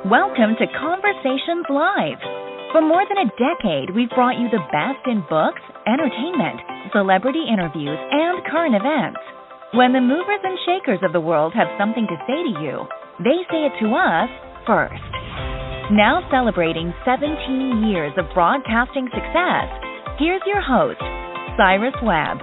Welcome to Conversations Live. For more than a decade, we've brought you the best in books, entertainment, celebrity interviews, and current events. When the movers and shakers of the world have something to say to you, they say it to us first. Now celebrating 17 years of broadcasting success, here's your host, Cyrus Webb.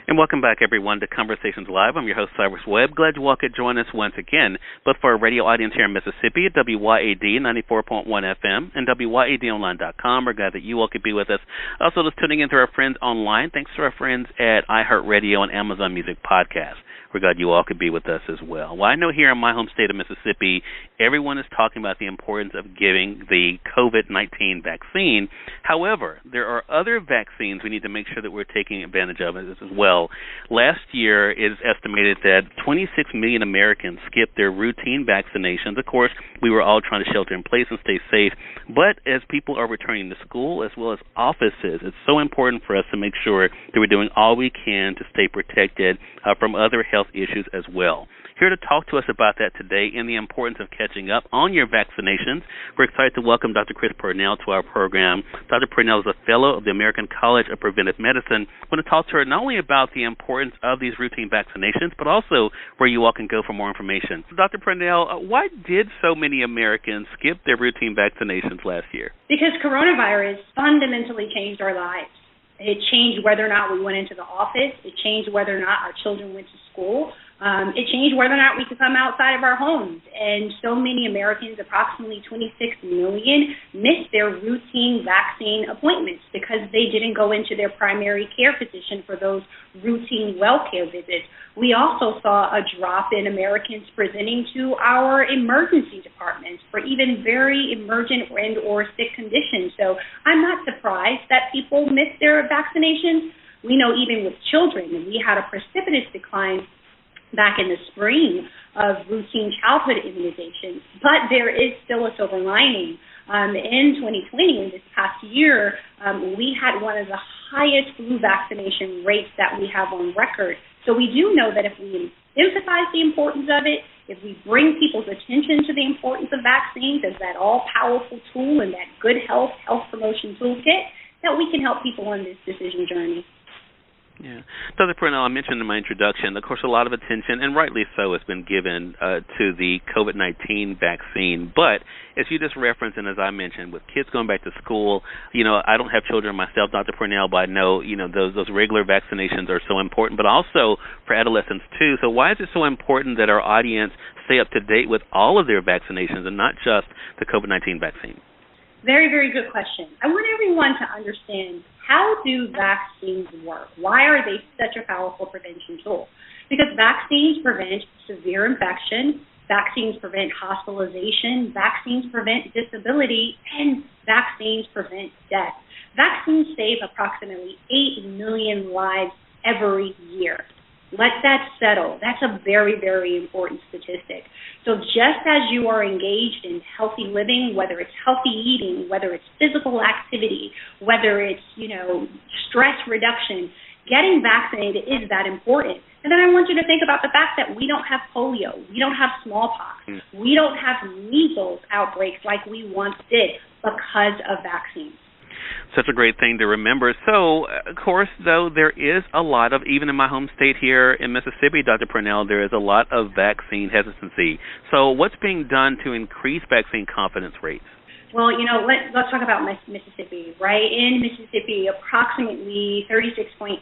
And welcome back, everyone, to Conversations Live. I'm your host, Cyrus Webb. Glad you all could join us once again, both for our radio audience here in Mississippi at WYAD 94.1 FM and WYADonline.com. We're glad that you all could be with us. Also, just tuning in to our friends online. Thanks to our friends at iHeartRadio and Amazon Music Podcast. We're glad you all could be with us as well. Well, I know here in my home state of Mississippi, everyone is talking about the importance of giving the COVID-19 vaccine. However, there are other vaccines we need to make sure that we're taking advantage of as well. Last year, it is estimated that 26 million Americans skipped their routine vaccinations. Of course, we were all trying to shelter in place and stay safe. But as people are returning to school as well as offices, it's so important for us to make sure that we're doing all we can to stay protected from other health issues as well. Here to talk to us about that today and the importance of catching up on your vaccinations, we're excited to welcome Dr. Pernell to our program. Dr. Pernell is a fellow of the American College of Preventive Medicine. I want to talk to her not only about the importance of these routine vaccinations, but also where you all can go for more information. So, Dr. Pernell, why did so many Americans skip their routine vaccinations last year? Because coronavirus fundamentally changed our lives. It changed whether or not we went into the office. It changed whether or not our children went to school. It changed whether or not we could come outside of our homes. And so many Americans, approximately 26 million, missed their routine vaccine appointments because they didn't go into their primary care physician for those routine well care visits. We also saw a drop in Americans presenting to our emergency departments for even very emergent and or sick conditions. So I'm not surprised that people miss their vaccinations. We know even with children, we had a precipitous decline back in the spring of routine childhood immunizations, but there is still a silver lining. In 2020, in this past year, we had one of the highest flu vaccination rates that we have on record. So we do know that if we emphasize the importance of it, if we bring people's attention to the importance of vaccines as that all-powerful tool and that good health promotion toolkit, that we can help people on this decision journey. Yeah. Dr. Pernell, I mentioned in my introduction, of course, a lot of attention, and rightly so, has been given to the COVID-19 vaccine. But as you just referenced, and as I mentioned, with kids going back to school, I don't have children myself, Dr. Pernell, but I know, those regular vaccinations are so important, but also for adolescents, too. So why is it so important that our audience stay up to date with all of their vaccinations and not just the COVID-19 vaccine? Very, very good question. I want everyone to understand, how do vaccines work? Why are they such a powerful prevention tool? Because vaccines prevent severe infection, vaccines prevent hospitalization, vaccines prevent disability, and vaccines prevent death. Vaccines save approximately 8 million lives every year. Let that settle. That's a very, very important statistic. So just as you are engaged in healthy living, whether it's healthy eating, whether it's physical activity, whether it's, stress reduction, getting vaccinated is that important. And then I want you to think about the fact that we don't have polio, we don't have smallpox, we don't have measles outbreaks like we once did because of vaccines. Such a great thing to remember. So, of course, though, there is a lot of, even in my home state here in Mississippi, Dr. Pernell, there is a lot of vaccine hesitancy. So what's being done to increase vaccine confidence rates? Well, let's talk about Mississippi, right? In Mississippi, approximately 36.8%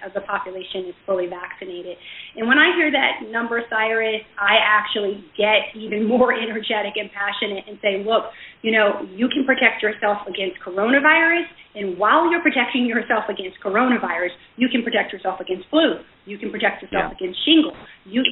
of the population is fully vaccinated. And when I hear that number, Cyrus, I actually get even more energetic and passionate and say, look, you can protect yourself against coronavirus, and while you're protecting yourself against coronavirus, you can protect yourself against flu. You can protect yourself against shingles. You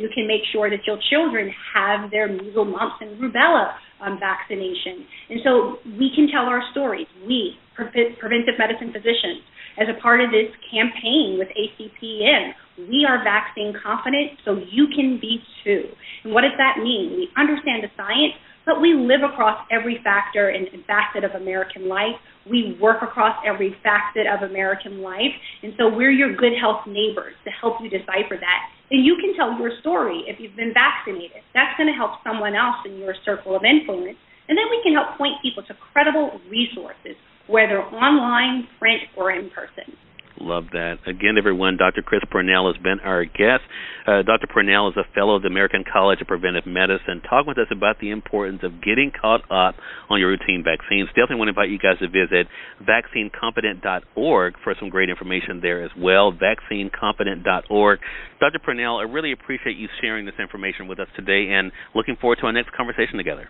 can make sure that your children have their measles, mumps, and rubella vaccination. And so we can tell our stories. We, preventive medicine physicians, as a part of this campaign with ACPN, we are vaccine confident, so you can be too. And what does that mean? We understand the science, but we live across every factor and facet of American life. We work across every facet of American life, and so we're your good health neighbors to help you decipher that. And you can tell your story if you've been vaccinated. That's going to help someone else in your circle of influence. And then we can help point people to credible resources, whether online, print, or in person. Love that. Again, everyone, Dr. Chris Pernell has been our guest. Dr. Pernell is a fellow of the American College of Preventive Medicine, talking with us about the importance of getting caught up on your routine vaccines. Definitely want to invite you guys to visit vaccinecompetent.org for some great information there as well, vaccinecompetent.org. Dr. Pernell, I really appreciate you sharing this information with us today and looking forward to our next conversation together.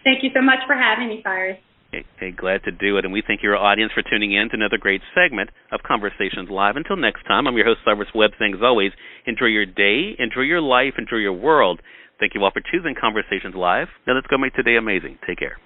Thank you so much for having me, Cyrus. Hey, glad to do it, and we thank your audience for tuning in to another great segment of Conversations Live. Until next time, I'm your host, Cyrus Webb, saying as always, enjoy your day, enjoy your life, enjoy your world. Thank you all for choosing Conversations Live. Now let's go make today amazing. Take care.